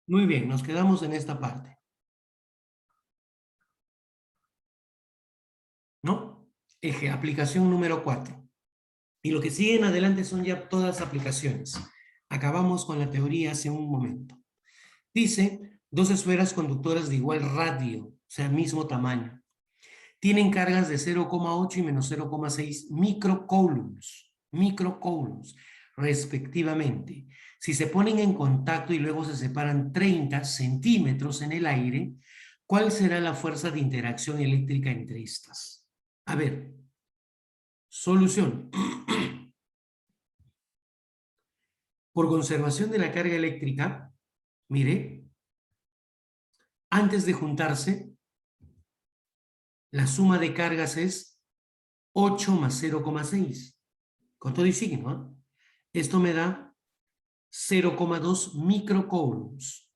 Muy bien, nos quedamos en esta parte, ¿no? Eje, aplicación número 4. Y lo que sigue en adelante son ya todas aplicaciones. Acabamos con la teoría hace un momento. Dice, dos esferas conductoras de igual radio, o sea, mismo tamaño. Tienen cargas de 0,8 y menos 0,6 microcoulombs, respectivamente. Si se ponen en contacto y luego se separan 30 centímetros en el aire, ¿cuál será la fuerza de interacción eléctrica entre estas? A ver, solución. Por conservación de la carga eléctrica, mire, antes de juntarse, la suma de cargas es 8 más 0,6, con todo y signo, ¿eh? Esto me da 0,2 microcoulombs.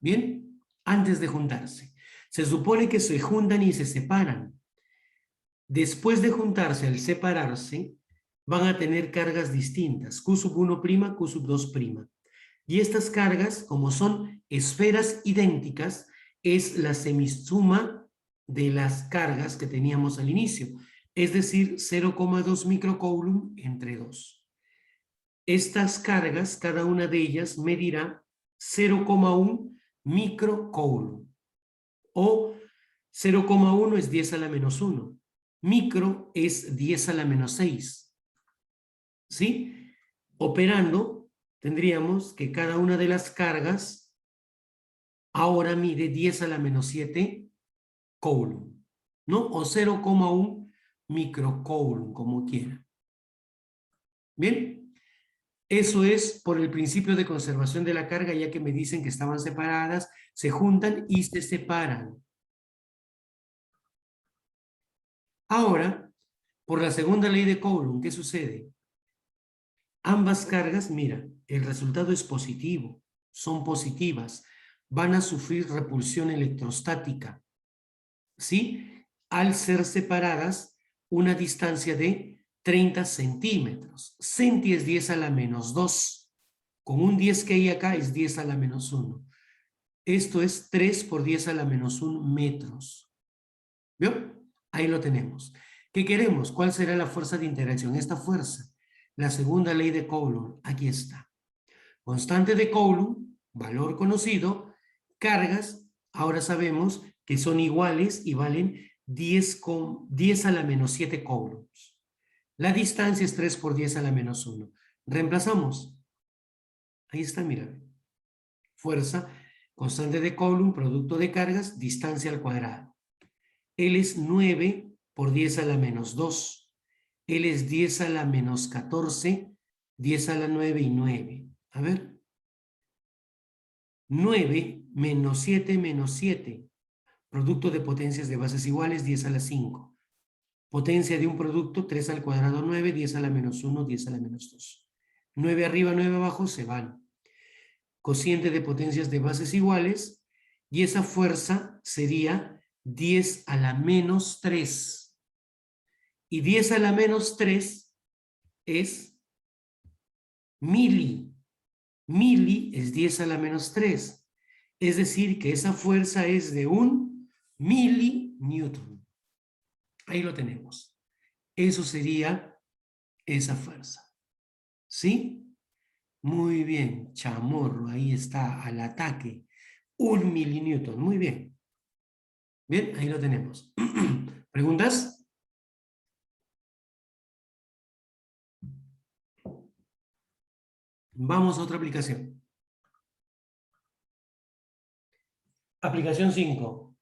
Bien, antes de juntarse. Se supone que se juntan y se separan. Después de juntarse, al separarse, van a tener cargas distintas, Q sub 1', Q sub 2'. Y estas cargas, como son esferas idénticas, es la semisuma de las cargas que teníamos al inicio, es decir, 0,2 microcoulomb entre 2. Estas cargas, cada una de ellas medirá 0,1 microcoulomb, o 0,1 es 10 a la menos 1, micro es 10 a la menos 6, ¿sí? Operando, tendríamos que cada una de las cargas ahora mide 10 a la menos 7 coulomb, ¿no? O 0,1 microcoulomb, como quiera. Bien, eso es por el principio de conservación de la carga, ya que me dicen que estaban separadas, se juntan y se separan. Ahora, por la segunda ley de Coulomb, ¿qué sucede? Ambas cargas, mira, el resultado es positivo, son positivas, van a sufrir repulsión electrostática, ¿sí? Al ser separadas, una distancia de 30 centímetros. Centi es 10 a la menos 2. Con un 10 que hay acá es 10 a la menos 1. Esto es 3 por 10 a la menos 1 metros. ¿Vio? Ahí lo tenemos. ¿Qué queremos? ¿Cuál será la fuerza de interacción? Esta fuerza, la segunda ley de Coulomb, aquí está. Constante de Coulomb, valor conocido, cargas, ahora sabemos que son iguales y valen 10 a la menos 7 coulombs. La distancia es 3 por 10 a la menos 1. Reemplazamos. Ahí está, mira. Fuerza, constante de Coulomb, producto de cargas, distancia al cuadrado. Él es 9 por 10 a la menos 2. Él es 10 a la menos 14, 10 a la 9 y 9. A ver. 9 menos 7 menos 7. Producto de potencias de bases iguales, 10 a la 5. Potencia de un producto, 3 al cuadrado 9, 10 a la menos 1, 10 a la menos 2. 9 arriba, 9 abajo, se van. Cociente de potencias de bases iguales, y esa fuerza sería 10 a la menos 3. Y 10 a la menos 3 es mili. Mili es 10 a la menos 3. Es decir, que esa fuerza es de 1 milinewton. Ahí lo tenemos. Eso sería esa fuerza. ¿Sí? Muy bien, Chamorro, ahí está, al ataque. 1 milinewton, muy bien. Bien, ahí lo tenemos. ¿Preguntas? Vamos a otra aplicación. Aplicación 5.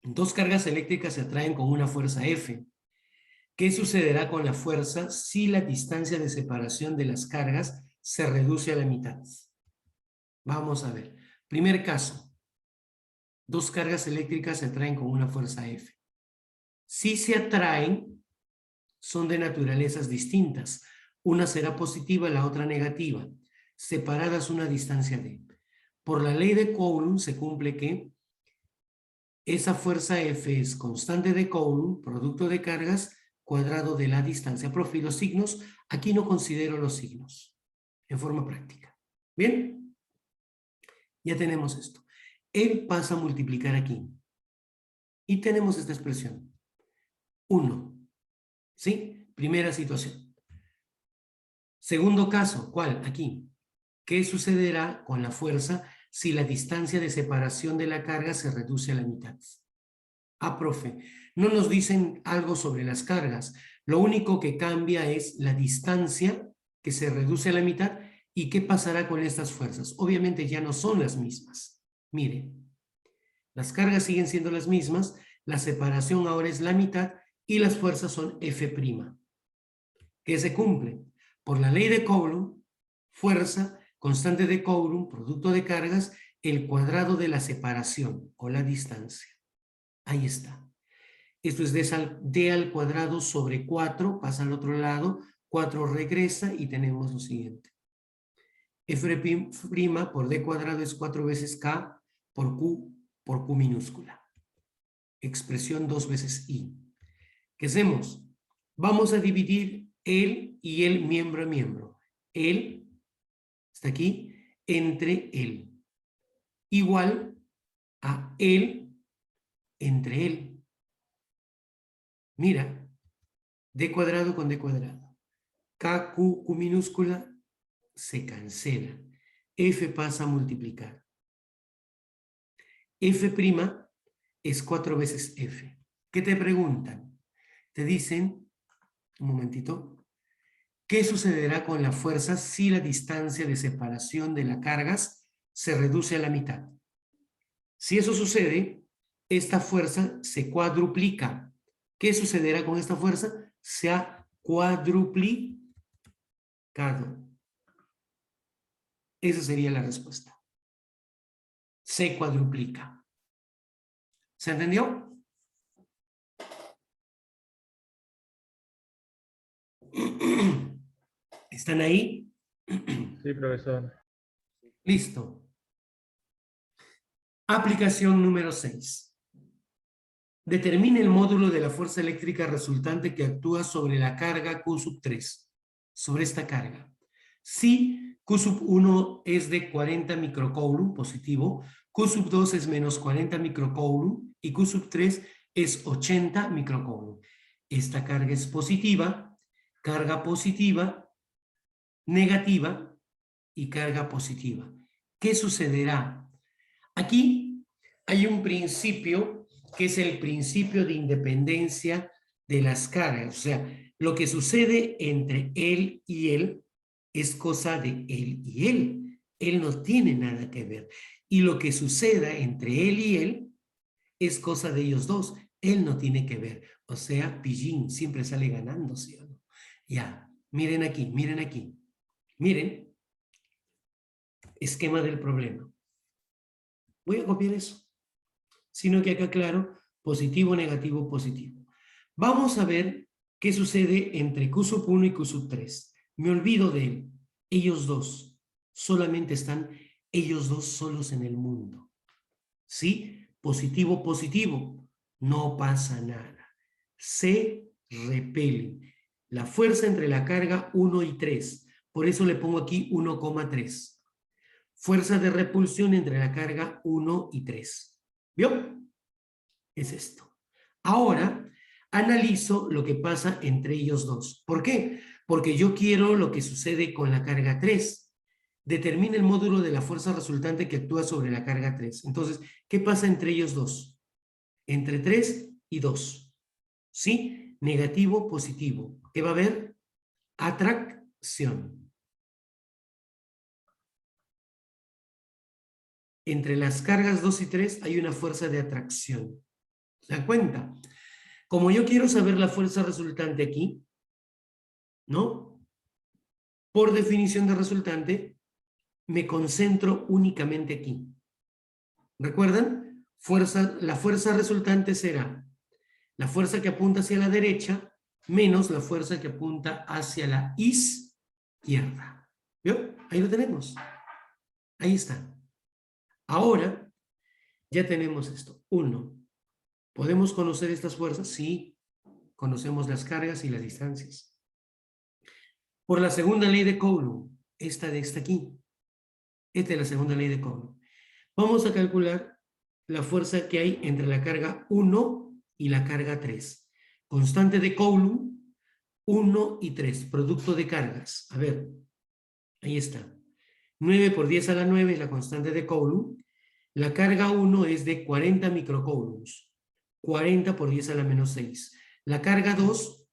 Dos cargas eléctricas se atraen con una fuerza F. ¿Qué sucederá con la fuerza si la distancia de separación de las cargas se reduce a la mitad? Vamos a ver. Primer caso. Dos cargas eléctricas se atraen con una fuerza F. Si se atraen, son de naturalezas distintas. Una será positiva, la otra negativa. Separadas una distancia d. Por la ley de Coulomb se cumple que esa fuerza F es constante de Coulomb, producto de cargas, cuadrado de la distancia. Profe, los signos, aquí no considero los signos. en forma práctica. ¿Bien? Ya tenemos esto. Él pasa a multiplicar aquí. Y tenemos esta expresión. 1. ¿Sí? Primera situación. Segundo caso, ¿cuál? Aquí. ¿Qué sucederá con la fuerza si la distancia de separación de la carga se reduce a la mitad? Ah, profe, no nos dicen algo sobre las cargas. Lo único que cambia es la distancia que se reduce a la mitad y qué pasará con estas fuerzas. Obviamente ya no son las mismas. Miren, las cargas siguen siendo las mismas, la separación ahora es la mitad y las fuerzas son F', que se cumple por la ley de Coulomb, fuerza, constante de Coulomb, producto de cargas, el cuadrado de la separación o la distancia. Ahí está. Esto es d al cuadrado sobre 4, pasa al otro lado, 4 regresa y tenemos lo siguiente. F' por d cuadrado es 4 veces k por q minúscula. Expresión 2 veces i. ¿Qué hacemos? Vamos a dividir él y el miembro a miembro. Él, está aquí, entre él. Igual a él entre él. Mira, d cuadrado con d cuadrado. K, Q minúscula, se cancela. F pasa a multiplicar. F' es 4 veces F. ¿Qué te preguntan? Te dicen, un momentito, ¿qué sucederá con la fuerza si la distancia de separación de las cargas se reduce a la mitad? Si eso sucede, esta fuerza se cuadruplica. ¿Qué sucederá con esta fuerza? Se ha cuadruplicado. Esa sería la respuesta. Se cuadruplica. ¿Se entendió? ¿Están ahí? Sí, profesor. Listo. Aplicación número 6. Determine el módulo de la fuerza eléctrica resultante que actúa sobre la carga Q3. Sobre esta carga. Si Q1 es de 40 microcoulomb positivo, Q2 es menos 40 microcoulomb y Q3 es 80 microcoulomb. Esta carga es positiva, carga positiva, negativa y carga positiva. ¿Qué sucederá? Aquí hay un principio que es el principio de independencia de las cargas. O sea, lo que sucede entre él y él es cosa de él y él. Él no tiene nada que ver. Y lo que suceda entre él y él es cosa de ellos dos. Él no tiene que ver. O sea, Pillín siempre sale ganando, ¿sí o no? Ya, miren aquí, miren aquí. Miren, esquema del problema. Voy a copiar eso. Sino que acá, claro, positivo, negativo, positivo. Vamos a ver qué sucede entre Q1 y Q3. Me olvido de él. Ellos dos. Solamente están ellos dos solos en el mundo. ¿Sí? Positivo, positivo. No pasa nada. Se repelen. La fuerza entre la carga 1 y 3. Por eso le pongo aquí 1,3. Fuerza de repulsión entre la carga 1 y 3. ¿Vio? Es esto. Ahora, analizo lo que pasa entre ellos dos. ¿Por qué? Porque yo quiero lo que sucede con la carga 3. Determina el módulo de la fuerza resultante que actúa sobre la carga 3. Entonces, ¿qué pasa entre ellos dos? Entre 3 y 2. ¿Sí? Negativo, positivo. ¿Qué va a haber? Atracción. Entre las cargas 2 y 3 hay una fuerza de atracción. ¿Se dan cuenta? Como yo quiero saber la fuerza resultante aquí, ¿no? Por definición de resultante, me concentro únicamente aquí. ¿Recuerdan? La fuerza resultante será la fuerza que apunta hacia la derecha menos la fuerza que apunta hacia la izquierda. ¿Vio? Ahí lo tenemos. Ahí está. Ahora ya tenemos esto. 1. ¿Podemos conocer estas fuerzas? Sí. Conocemos las cargas y las distancias. Por la segunda ley de Coulomb, esta de esta aquí. Esta es la segunda ley de Coulomb. Vamos a calcular la fuerza que hay entre la carga 1 y la carga 3. Constante de Coulomb, 1 y 3, producto de cargas. A ver, ahí está. 9 por 10 a la 9 es la constante de Coulomb. La carga 1 es de 40 microcoulombs. 40 por 10 a la menos 6. La carga 2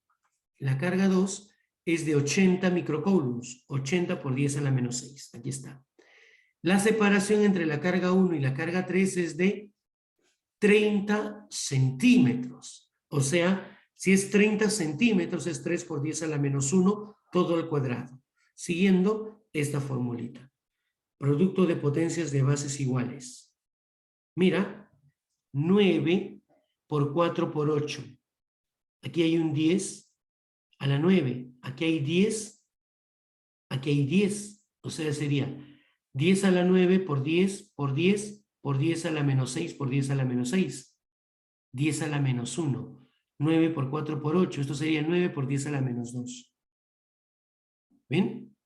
es de 80 microcoulombs. 80 por 10 a la menos 6. Aquí está. La separación entre la carga 1 y la carga 3 es de 30 centímetros. O sea, si es 30 centímetros, es 3 por 10 a la menos 1, todo al cuadrado. Siguiendo esta formulita. Producto de potencias de bases iguales. Mira, 9 por 4 por 8. Aquí hay un 10 a la 9. Aquí hay 10. Aquí hay 10. O sea, sería 10 a la 9 por 10 por 10 por 10 a la menos 6 por 10 a la menos 6. 10 a la menos 1. 9 por 4 por 8. Esto sería 9 por 10 a la menos 2. ¿Ven?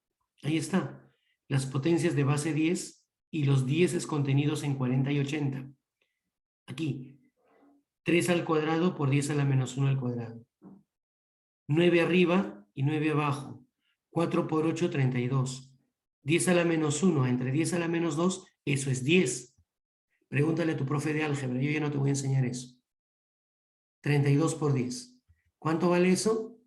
Ahí está. Las potencias de base 10 y los 10 contenidos en 40 y 80. Aquí. 3 al cuadrado por 10 a la menos 1 al cuadrado. 9 arriba y 9 abajo. 4 por 8, 32. 10 a la menos 1 entre 10 a la menos 2, eso es 10. Pregúntale a tu profe de álgebra, yo ya no te voy a enseñar eso. 32 por 10. ¿Cuánto vale eso?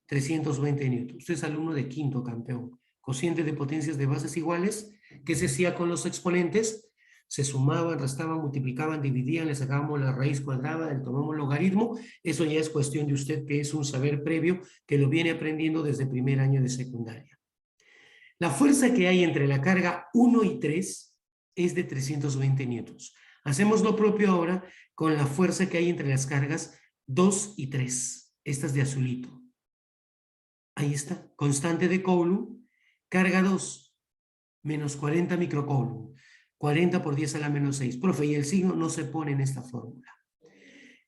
320 newtons. Usted es alumno de quinto, campeón. Cociente de potencias de bases iguales. ¿Qué se hacía con los exponentes? Se sumaban, restaban, multiplicaban, dividían, le sacábamos la raíz cuadrada, le tomamos logaritmo. Eso ya es cuestión de usted, que es un saber previo que lo viene aprendiendo desde primer año de secundaria. La fuerza que hay entre la carga 1 y 3 es de 320 newtons. Hacemos lo propio ahora con la fuerza que hay entre las cargas 2 y 3. Estas de azulito. Ahí está. Constante de Coulomb. Carga 2. Menos 40 microcoulomb. 40 por 10 a la menos 6. Profe, y el signo no se pone en esta fórmula.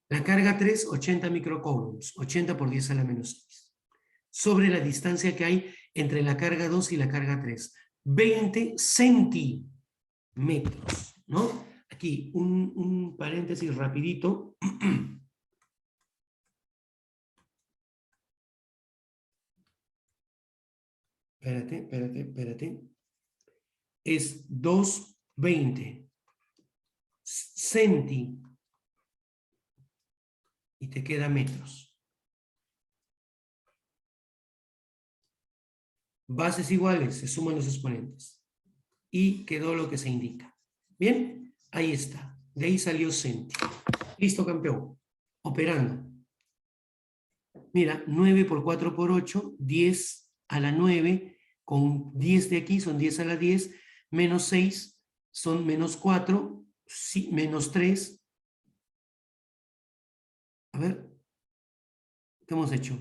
La carga 3, 80 microcoulombs. 80 por 10 a la menos 6. Sobre la distancia que hay entre la carga 2 y la carga 3. 20 centímetros, ¿no? Aquí un paréntesis rapidito. Espérate. Es 220 centi y te queda metros. Bases iguales, se suman los exponentes. Y quedó lo que se indica. Bien, ahí está. De ahí salió centi. Listo, campeón. Operando. Mira, 9 por 4 por 8, 10 a la 9, con 10 de aquí son 10 a la 10, menos 6 son menos 4, sí, menos 3. A ver, ¿qué hemos hecho?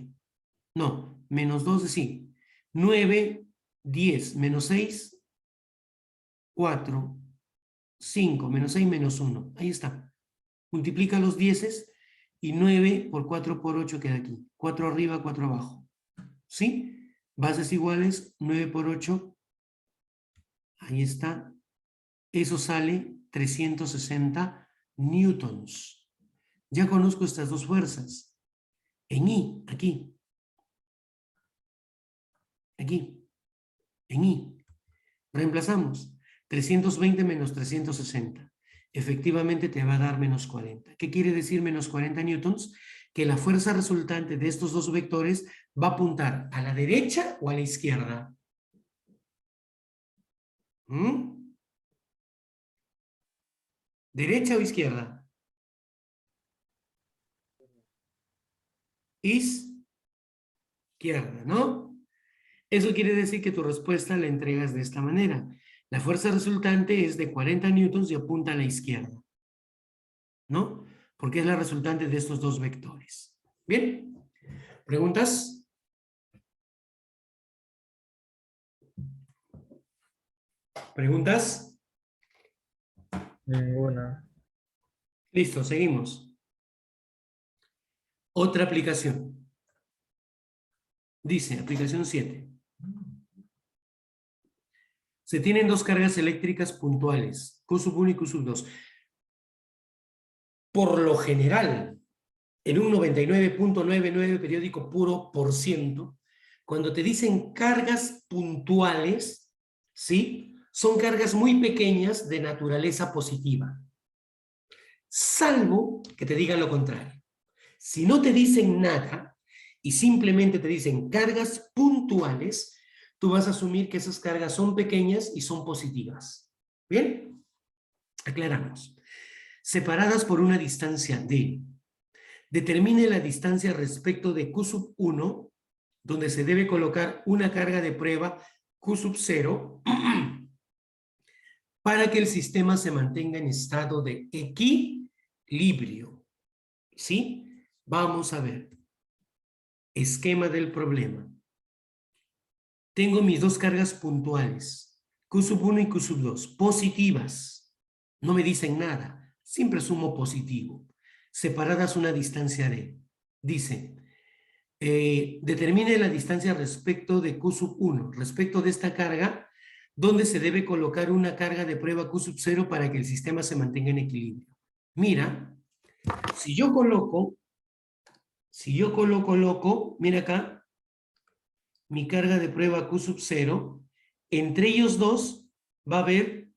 No, menos 12, sí. 9, 10, menos 6, 4, 5, menos 6, menos 1. Ahí está. Multiplica los 10 y 9 por 4 por 8 queda aquí. 4 arriba, 4 abajo. ¿Sí? Bases iguales, 9 por 8. Ahí está. Eso sale 360 newtons. Ya conozco estas dos fuerzas. En I, aquí. Aquí. En I. Reemplazamos. 320 menos 360. Efectivamente te va a dar menos 40. ¿Qué quiere decir menos 40 newtons? Que la fuerza resultante de estos dos vectores va a apuntar a la derecha o a la izquierda. ¿Derecha o izquierda? Izquierda, ¿no? Eso quiere decir que tu respuesta la entregas de esta manera. La fuerza resultante es de 40 newtons y apunta a la izquierda, ¿no? Porque es la resultante de estos dos vectores. Bien, ¿preguntas? ¿Preguntas? Ninguna. Listo, seguimos. Otra aplicación. Dice, aplicación 7. Se tienen dos cargas eléctricas puntuales, Q sub 1 y Q sub 2. Por lo general, en un 99.99 periódico puro por ciento, cuando te dicen cargas puntuales, ¿sí? Son cargas muy pequeñas de naturaleza positiva. Salvo que te digan lo contrario. Si no te dicen nada y simplemente te dicen cargas puntuales, tú vas a asumir que esas cargas son pequeñas y son positivas. ¿Bien? Aclaramos. Separadas por una distancia d. Determine la distancia respecto de Q sub 1, donde se debe colocar una carga de prueba Q sub 0, para que el sistema se mantenga en estado de equilibrio. ¿Sí? Vamos a ver. Esquema del problema. Tengo mis dos cargas puntuales, Q sub 1 y Q sub 2, positivas. No me dicen nada, siempre sumo positivo. Separadas una distancia d. Dice, determine la distancia respecto de Q sub 1, respecto de esta carga, donde se debe colocar una carga de prueba Q sub 0 para que el sistema se mantenga en equilibrio. Mira, si yo coloco, mira acá, mi carga de prueba Q sub 0, entre ellos dos va a haber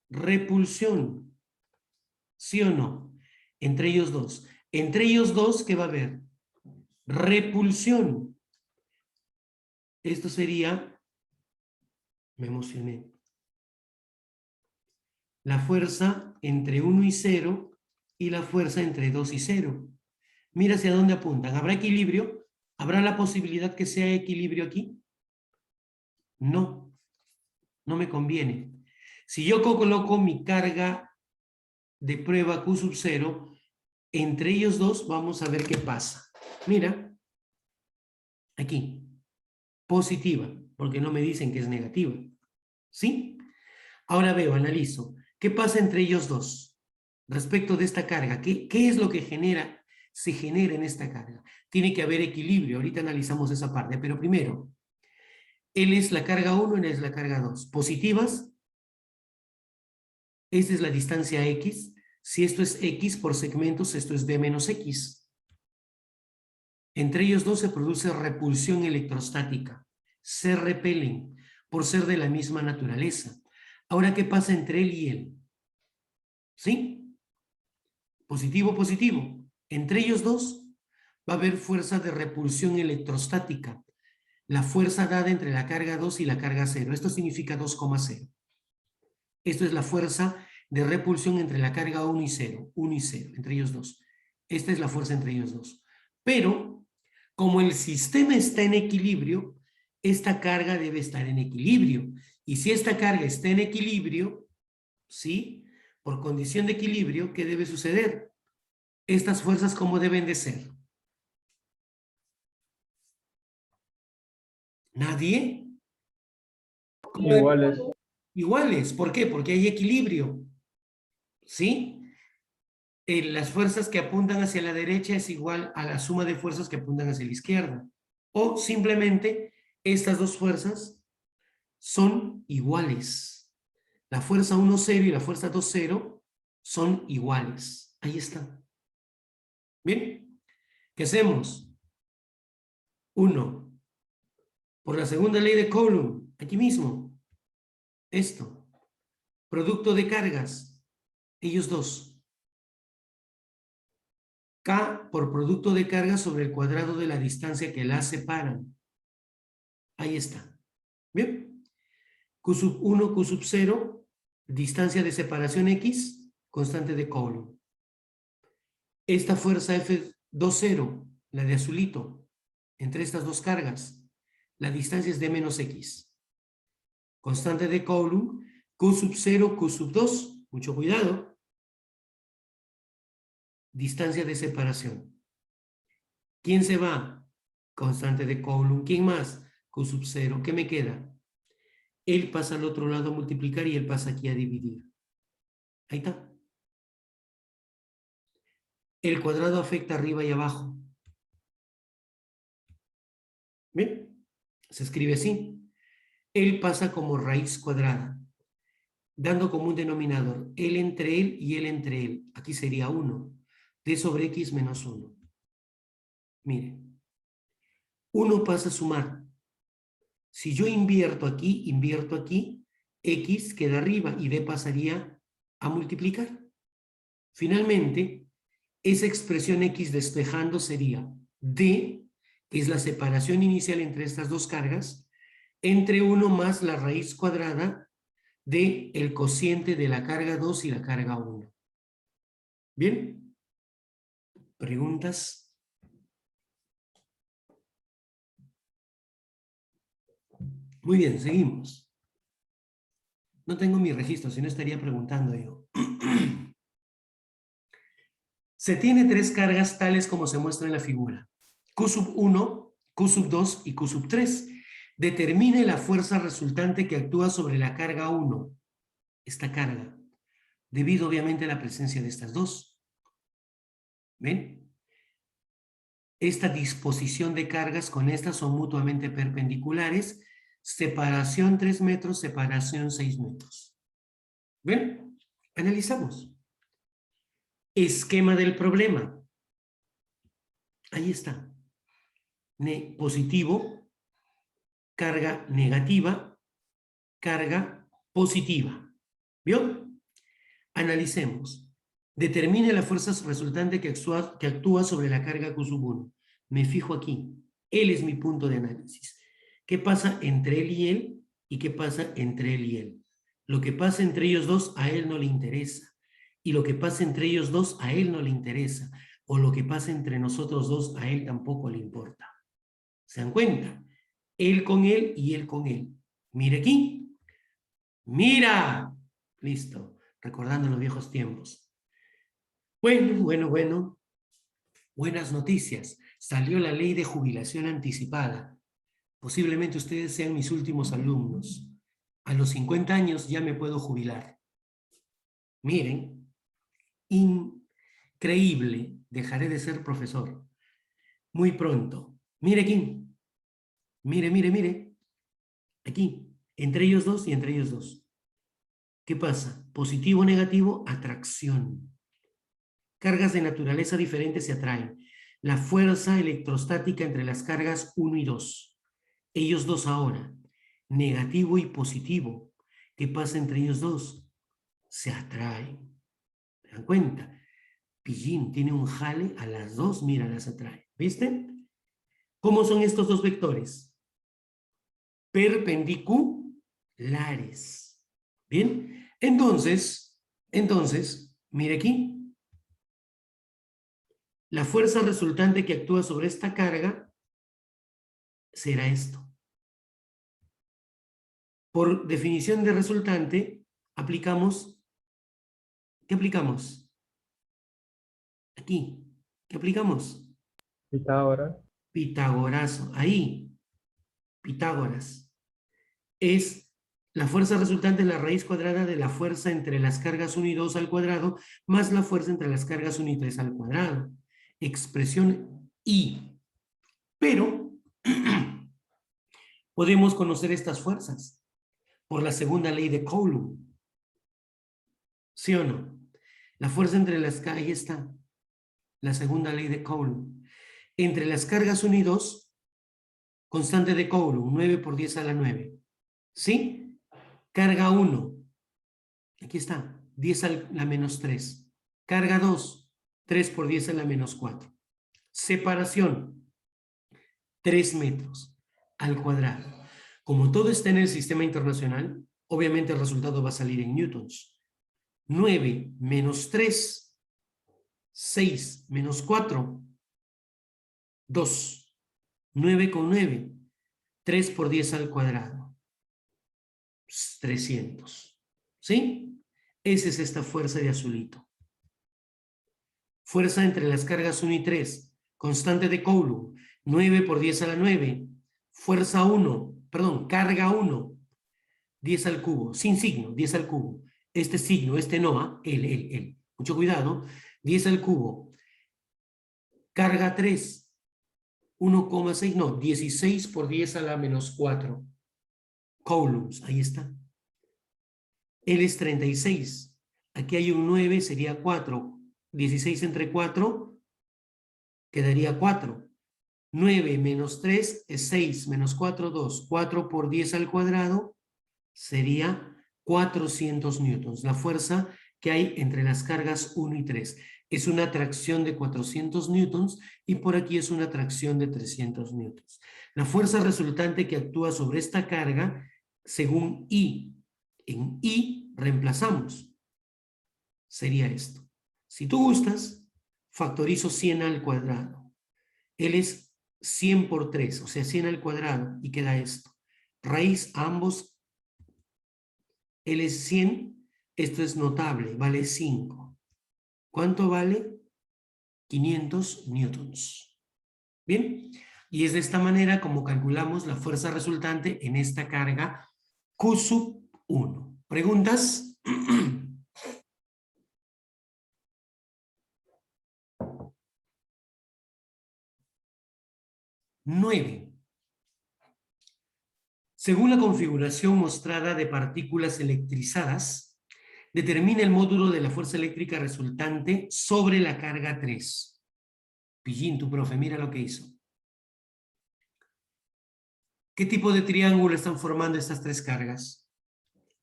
repulsión, ¿sí o no? Entre ellos dos. Entre ellos dos, ¿qué va a haber? Repulsión. Esto sería, me emocioné, la fuerza entre 1 y 0 y la fuerza entre 2 y 0. Mira hacia dónde apuntan. ¿Habrá equilibrio? ¿Habrá la posibilidad que sea equilibrio aquí? No, no me conviene. Si yo coloco mi carga de prueba Q sub 0, entre ellos dos vamos a ver qué pasa. Mira, aquí, positiva, porque no me dicen que es negativa. ¿Sí? Ahora veo, analizo. ¿Qué pasa entre ellos dos? Respecto de esta carga, ¿qué es lo que se genera en esta carga? Tiene que haber equilibrio, ahorita analizamos esa parte, pero primero, él es la carga 1 y él es la carga 2. Positivas, esta es la distancia X. Si esto es X por segmentos, esto es D menos X. Entre ellos dos se produce repulsión electrostática. Se repelen por ser de la misma naturaleza. Ahora, ¿qué pasa entre él y él? ¿Sí? Positivo, positivo. Entre ellos dos va a haber fuerza de repulsión electrostática. La fuerza dada entre la carga 2 y la carga 0. Esto significa 2,0. Esto es la fuerza de repulsión entre la carga 1 y 0. 1 y 0, entre ellos dos. Esta es la fuerza entre ellos dos. Pero, como el sistema está en equilibrio, esta carga debe estar en equilibrio. Y si esta carga está en equilibrio, ¿sí? Por condición de equilibrio, ¿qué debe suceder? Estas fuerzas, ¿cómo deben de ser? ¿Nadie? Iguales. Iguales. ¿Por qué? Porque hay equilibrio. ¿Sí? Las fuerzas que apuntan hacia la derecha es igual a la suma de fuerzas que apuntan hacia la izquierda. O simplemente estas dos fuerzas son iguales. La fuerza 1,0 y la fuerza 2,0 son iguales. Ahí está. ¿Bien? ¿Qué hacemos? 1. Por la segunda ley de Coulomb, aquí mismo. Esto. Producto de cargas. Ellos dos. K por producto de cargas sobre el cuadrado de la distancia que las separan. Ahí está. ¿Bien? Q sub 1, Q sub 0, distancia de separación X, constante de Coulomb. Esta fuerza F20, la de azulito, entre estas dos cargas, la distancia es de menos X. Constante de Coulomb, Q sub 0, Q sub 2, mucho cuidado. Distancia de separación. ¿Quién se va? Constante de Coulomb. ¿Quién más? Q sub 0. ¿Qué me queda? Él pasa al otro lado a multiplicar y él pasa aquí a dividir. Ahí está. El cuadrado afecta arriba y abajo. ¿Bien? Se escribe así. él pasa como raíz cuadrada, dando como un denominador él entre él y él entre él. Aquí sería 1. D sobre X menos 1. Mire, 1 pasa a sumar. Si yo invierto aquí, X queda arriba y D pasaría a multiplicar. Finalmente, esa expresión X despejando sería D, que es la separación inicial entre estas dos cargas, entre 1 más la raíz cuadrada de el cociente de la carga 2 y la carga 1. ¿Bien? ¿Preguntas? Muy bien, seguimos. No tengo mi registro, si no estaría preguntando yo. Se tiene 3 cargas tales como se muestra en la figura. Q sub 1, Q sub 2 y Q sub 3. Determine la fuerza resultante que actúa sobre la carga 1. Esta carga. Debido obviamente a la presencia de estas dos. ¿Ven? Esta disposición de cargas con estas son mutuamente perpendiculares. Separación 3 metros, separación 6 metros. ¿Ven? Analizamos. Esquema del problema. Ahí está. Positivo, carga negativa, carga positiva. ¿Vio? Analicemos. Determine la fuerza resultante que actúa sobre la carga Q sub 1. Me fijo aquí. Él es mi punto de análisis. ¿Qué pasa entre él y él? ¿Y qué pasa entre él y él? Lo que pasa entre ellos dos a él no le interesa. Y lo que pasa entre ellos dos a él no le interesa. O lo que pasa entre nosotros dos a él tampoco le importa. ¿Se dan cuenta? Él con él y él con él. Mire aquí. ¡Mira! Listo. Recordando los viejos tiempos. Bueno. Buenas noticias. Salió la ley de jubilación anticipada. Posiblemente ustedes sean mis últimos alumnos. A los 50 años ya me puedo jubilar. Miren, increíble. Dejaré de ser profesor. Muy pronto. Mire aquí. Mire. Aquí. Entre ellos dos y entre ellos dos. ¿Qué pasa? Positivo o negativo, atracción. Cargas de naturaleza diferente se atraen. La fuerza electrostática entre las cargas 1 y 2. Ellos dos ahora. Negativo y positivo. ¿Qué pasa entre ellos dos? Se atraen. ¿Se dan cuenta? Pillín tiene un jale a las dos, mira, las atrae. ¿Viste? ¿Cómo son estos dos vectores? Perpendiculares. ¿Bien? Entonces, mire aquí. La fuerza resultante que actúa sobre esta carga será esto. Por definición de resultante, aplicamos, ¿qué aplicamos? Aquí, ¿qué aplicamos? Pitágoras. Pitagorazo, ahí, Pitágoras. Es la fuerza resultante de la raíz cuadrada de la fuerza entre las cargas 1 y 2 al cuadrado, más la fuerza entre las cargas 1 y 3 al cuadrado. Expresión I. Pero podemos conocer estas fuerzas por la segunda ley de Coulomb. ¿Sí o no? La fuerza entre las cargas, ahí está, la segunda ley de Coulomb. Entre las cargas 1 y 2, constante de Coulomb, 9 por 10 a la 9. ¿Sí? Carga 1, aquí está, 10 a la menos 3. Carga 2, 3 por 10 a la menos 4. Separación, 3 metros al cuadrado. Como todo está en el sistema internacional, obviamente el resultado va a salir en newtons. 9 menos 3, 6 menos 4, 2. 9 con 9, 3 por 10 al cuadrado. 300. ¿Sí? Esa es esta fuerza de azulito. Fuerza entre las cargas 1 y 3. Constante de Coulomb. 9 por 10 a la 9. Fuerza 1, perdón, carga 1. 10 al cubo, sin signo, 10 al cubo. Este signo, este no, el. Mucho cuidado. 10 al cubo. Carga 3. 1,6, no, 16 por 10 a la menos 4. coulombs. Ahí está. L es 36. Aquí hay un 9, sería 4. 16 entre 4 quedaría 4. 9 menos 3 es 6, menos 4, 2. 4 por 10 al cuadrado sería 400 newtons. La fuerza que hay entre las cargas 1 y 3. Es una tracción de 400 newtons y por aquí es una tracción de 300 newtons. La fuerza resultante que actúa sobre esta carga, según I, en I reemplazamos. Sería esto. Si tú gustas, factorizo 100 al cuadrado. Él es 100 por 3, o sea, 100 al cuadrado, y queda esto. Raíz a ambos, él es 100, esto es notable, vale 5. ¿Cuánto vale? 500 newtons. Bien, y es de esta manera como calculamos la fuerza resultante en esta carga Q sub 1. ¿Preguntas? Nueve. Según la configuración mostrada de partículas electrizadas, determina el módulo de la fuerza eléctrica resultante sobre la carga 3. Pillín, tu profe, mira lo que hizo. ¿Qué tipo de triángulo están formando estas tres cargas?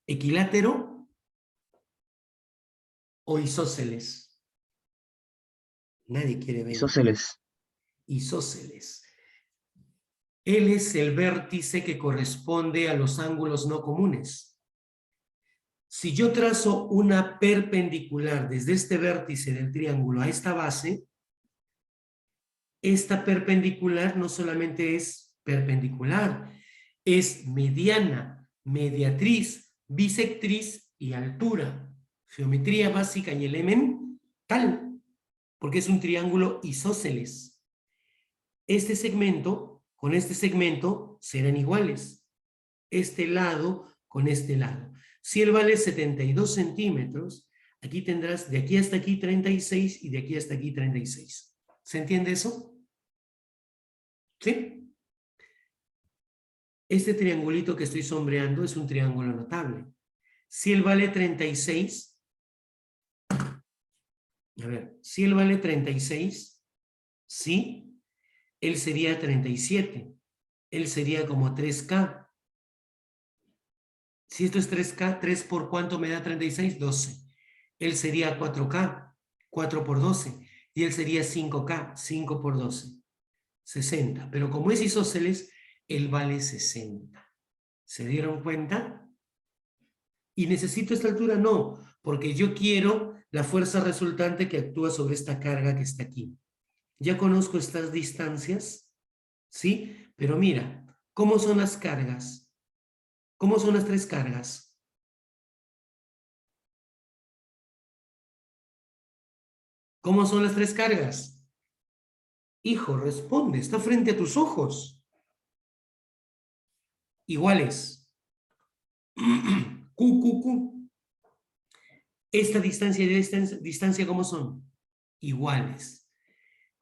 ¿Equilátero o isósceles? Nadie quiere ver. Isósceles. Isósceles. L es el vértice que corresponde a los ángulos no comunes. Si yo trazo una perpendicular desde este vértice del triángulo a esta base, esta perpendicular no solamente es perpendicular, es mediana, mediatriz, bisectriz y altura. Geometría básica y elemental, porque es un triángulo isósceles. Este segmento con este segmento serán iguales. Este lado con este lado. Si él vale 72 centímetros, aquí tendrás de aquí hasta aquí 36 y de aquí hasta aquí 36. ¿Se entiende eso? ¿Sí? Este triangulito que estoy sombreando es un triángulo notable. Si él vale 36, a ver, si él vale 36, sí, él sería 37. Él sería como 3K. Si esto es 3K, 3 por cuánto me da 36, 12. Él sería 4K, 4 por 12. Y él sería 5K, 5 por 12. 60. Pero como es isósceles, él vale 60. ¿Se dieron cuenta? ¿Y necesito esta altura? No, porque yo quiero la fuerza resultante que actúa sobre esta carga que está aquí. Ya conozco estas distancias, ¿sí? Pero mira, ¿cómo son las cargas? ¿Cómo son las tres cargas? ¿Cómo son las tres cargas? Hijo, responde, está frente a tus ojos. Iguales. Q. Esta distancia y esta distancia, ¿cómo son? Iguales.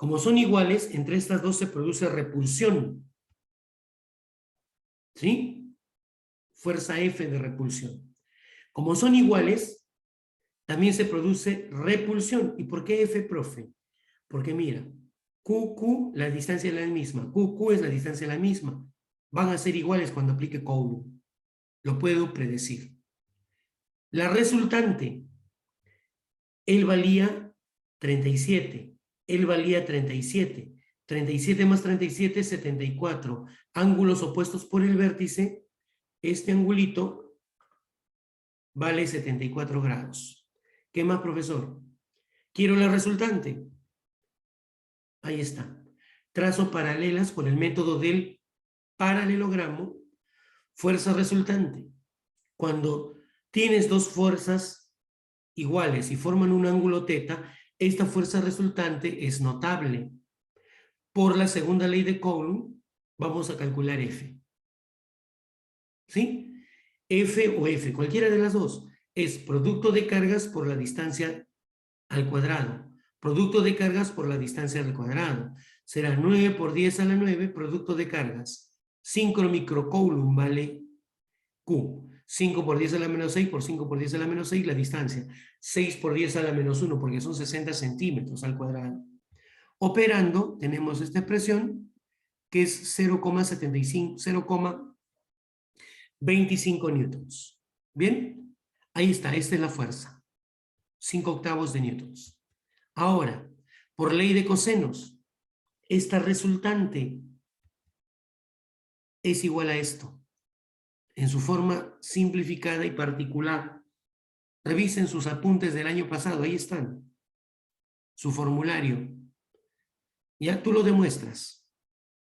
Como son iguales, entre estas dos se produce repulsión. ¿Sí? Fuerza F de repulsión. Como son iguales, también se produce repulsión. ¿Y por qué F, profe? Porque mira, QQ, la distancia es la misma. QQ es la distancia la misma. Van a ser iguales cuando aplique Coulomb. Lo puedo predecir. La resultante, él valía 37. Él valía 37. 37 más 37 es 74. Ángulos opuestos por el vértice. Este angulito vale 74 grados. ¿Qué más, profesor? Quiero la resultante. Ahí está. Trazo paralelas por el método del paralelogramo. Fuerza resultante. Cuando tienes dos fuerzas iguales y forman un ángulo θ, esta fuerza resultante es notable. Por la segunda ley de Coulomb, vamos a calcular F. ¿Sí? F o F, cualquiera de las dos, es producto de cargas por la distancia al cuadrado. Producto de cargas por la distancia al cuadrado. Será 9 por 10 a la 9, producto de cargas. 5 microcoulomb vale Q. 5 por 10 a la menos 6 por 5 por 10 a la menos 6, la distancia. 6 por 10 a la menos 1, porque son 60 centímetros al cuadrado. Operando, tenemos esta expresión, que es 0,25 newtons. ¿Bien? Ahí está, esta es la fuerza. 5 octavos de newtons. Ahora, por ley de cosenos, esta resultante es igual a esto, en su forma simplificada y particular. Revisen sus apuntes del año pasado, ahí están. Su formulario. Ya tú lo demuestras.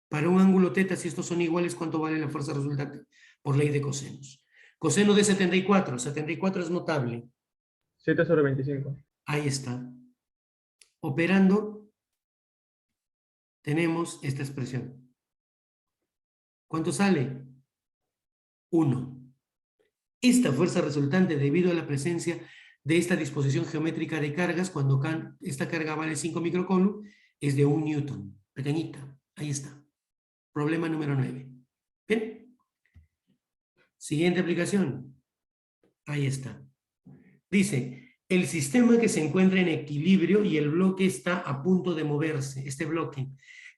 Para un ángulo teta, si estos son iguales, ¿cuánto vale la fuerza resultante? Por ley de cosenos. Coseno de 74. 74 es notable. 7/25. Ahí está. Operando, tenemos esta expresión. ¿Cuánto sale? 1. Esta fuerza resultante, debido a la presencia de esta disposición geométrica de cargas, cuando esta carga vale 5 microcoulomb, es de 1 newton. Pequeñita. Ahí está. Problema número 9. Bien. Siguiente aplicación. Ahí está. Dice, el sistema que se encuentra en equilibrio y el bloque está a punto de moverse, este bloque,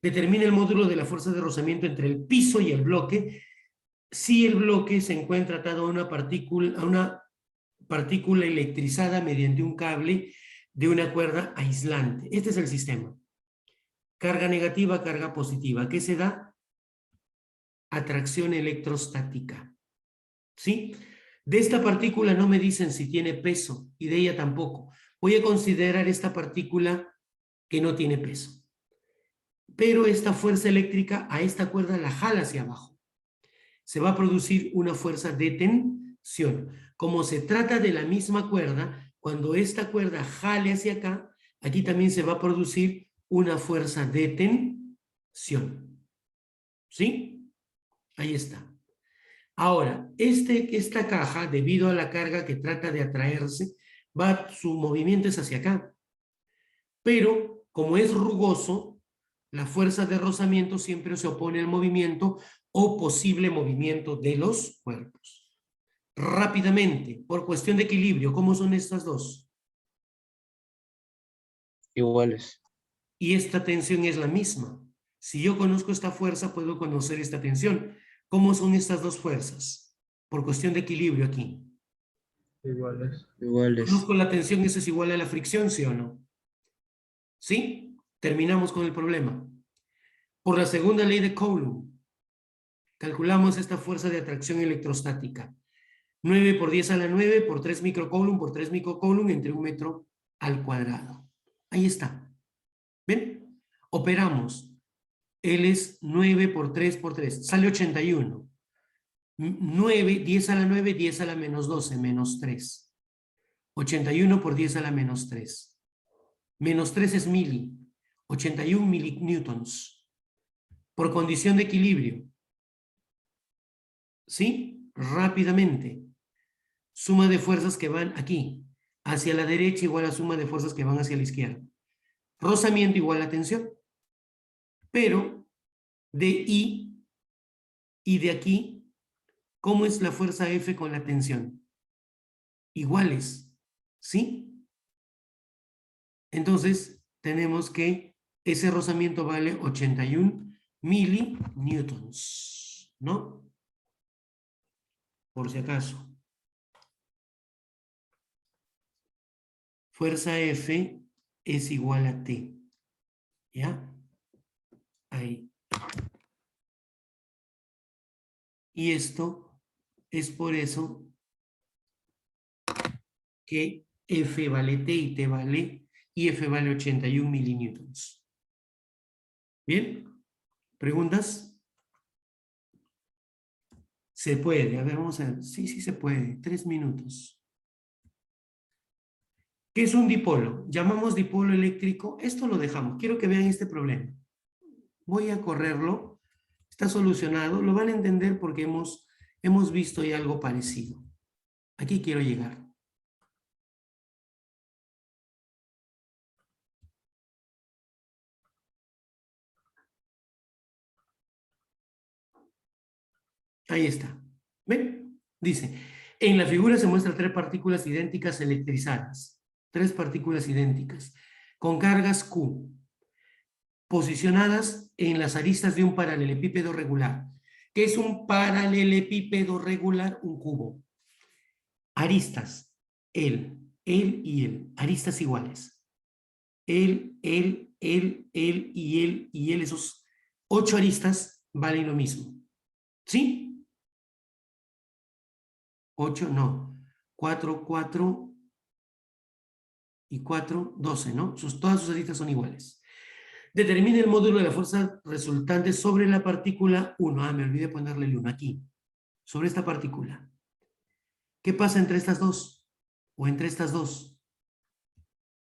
determina el módulo de la fuerza de rozamiento entre el piso y el bloque si el bloque se encuentra atado a una partícula electrizada mediante un cable de una cuerda aislante. Este es el sistema. Carga negativa, carga positiva. ¿Qué se da? Atracción electrostática. ¿Sí? De esta partícula no me dicen si tiene peso y de ella tampoco. Voy a considerar esta partícula que no tiene peso. Pero esta fuerza eléctrica a esta cuerda la jala hacia abajo. Se va a producir una fuerza de tensión. Como se trata de la misma cuerda, cuando esta cuerda jale hacia acá, aquí también se va a producir una fuerza de tensión. ¿Sí? Ahí está. Ahora, esta caja, debido a la carga que trata de atraerse, su movimiento es hacia acá. Pero, como es rugoso, la fuerza de rozamiento siempre se opone al movimiento o posible movimiento de los cuerpos. Rápidamente, por cuestión de equilibrio, ¿cómo son estas dos? Iguales. Y esta tensión es la misma. Si yo conozco esta fuerza, puedo conocer esta tensión. ¿Cómo son estas dos fuerzas? Por cuestión de equilibrio aquí. Iguales. Iguales. Conozco la tensión, eso es igual a la fricción, ¿sí o no? ¿Sí? Terminamos con el problema. Por la segunda ley de Coulomb, calculamos esta fuerza de atracción electrostática. 9 por 10 a la 9 por 3 microcoulomb por 3 microcoulomb entre 1 metro al cuadrado. Ahí está. ¿Ven? Operamos. L es 9 por 3 por 3. Sale 81. 9, 10 a la 9, 10 a la menos 12, menos 3. 81 por 10 a la menos 3. Menos 3 es mili. 81 milinewtons. Por condición de equilibrio. ¿Sí? Rápidamente. Suma de fuerzas que van aquí. Hacia la derecha igual a suma de fuerzas que van hacia la izquierda. Rozamiento igual a tensión. Pero de I y de aquí, ¿cómo es la fuerza F con la tensión? Iguales. ¿Sí? Entonces, tenemos que ese rozamiento vale 81 milinewtons, ¿no? Por si acaso. Fuerza F es igual a T. ¿Ya? Ahí. Y esto es por eso que F vale T y T vale, y F vale 81 milinewtons. ¿Bien? ¿Preguntas? Se puede. A ver, vamos a ver. Sí, sí se puede. 3 minutos. ¿Qué es un dipolo? Llamamos dipolo eléctrico. Esto lo dejamos. Quiero que vean este problema. Voy a correrlo. Está solucionado. Lo van a entender porque hemos visto ya algo parecido. Aquí quiero llegar. Ahí está. ¿Ven? Dice, en la figura se muestran 3 partículas idénticas electrizadas. 3 partículas idénticas, con cargas Q, posicionadas en las aristas de un paralelepípedo regular. ¿Qué es un paralelepípedo regular? Un cubo. Aristas, él y él, aristas iguales. Él y él, esos 8 aristas valen lo mismo. ¿Sí? 8, no. 4, 4 y 4, 12, ¿no? Todas sus aristas son iguales. Determine el módulo de la fuerza resultante sobre la partícula 1. Ah, me olvidé ponerle el 1 aquí. Sobre esta partícula. ¿Qué pasa entre estas dos? O entre estas dos.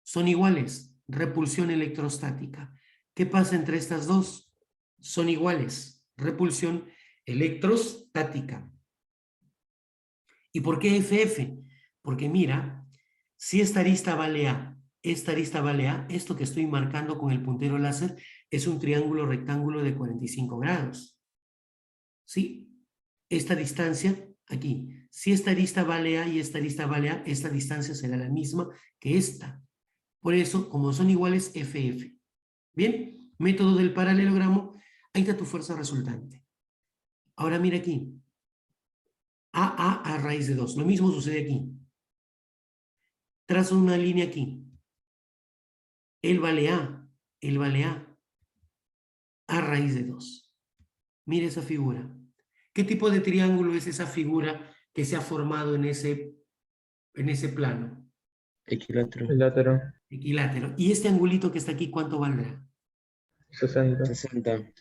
Son iguales. Repulsión electrostática. ¿Qué pasa entre estas dos? Son iguales. Repulsión electrostática. ¿Y por qué FF? Porque mira, si esta arista vale A, esta arista vale A, esto que estoy marcando con el puntero láser es un triángulo rectángulo de 45 grados. ¿Sí? Esta distancia aquí, si esta arista vale A y esta arista vale A, esta distancia será la misma que esta. Por eso, como son iguales, FF. Bien, método del paralelogramo, ahí está tu fuerza resultante. Ahora mira aquí. A raíz de 2. Lo mismo sucede aquí. Trazo una línea aquí. Él vale A raíz de 2. Mire esa figura. ¿Qué tipo de triángulo es esa figura que se ha formado en ese plano? Equilátero. Equilátero. Equilátero. ¿Y este angulito que está aquí cuánto valdrá? 60. 60.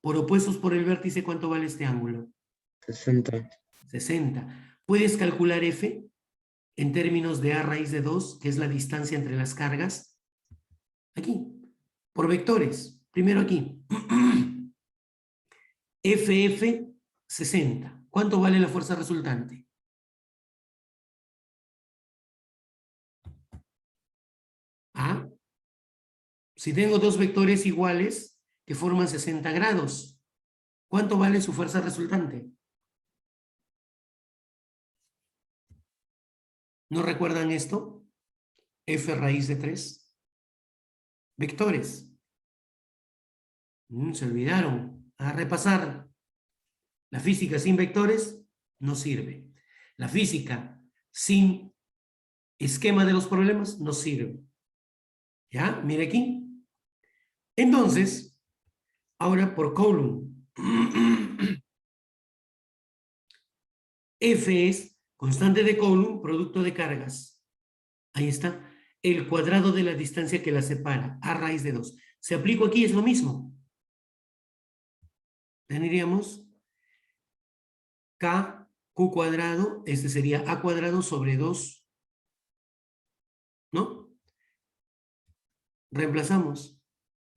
Por opuestos por el vértice, ¿cuánto vale este ángulo? 60. 60. ¿Puedes calcular F en términos de A raíz de 2, que es la distancia entre las cargas? Aquí, por vectores. Primero aquí. FF 60. ¿Cuánto vale la fuerza resultante? ¿Ah? Si tengo dos vectores iguales que forman 60 grados, ¿cuánto vale su fuerza resultante? ¿No recuerdan esto? F raíz de 3. Vectores. Se olvidaron. A repasar. La física sin vectores no sirve. La física sin esquema de los problemas no sirve. ¿Ya? Mire aquí. Entonces, ahora por Coulomb. F es constante de Coulomb, producto de cargas. Ahí está. El cuadrado de la distancia que la separa, A raíz de 2. Si aplico aquí es lo mismo. Tendríamos K, Q cuadrado, este sería A cuadrado sobre 2. ¿No? Reemplazamos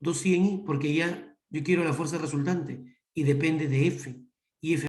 2 y en I, porque ya yo quiero la fuerza resultante y depende de F. Y F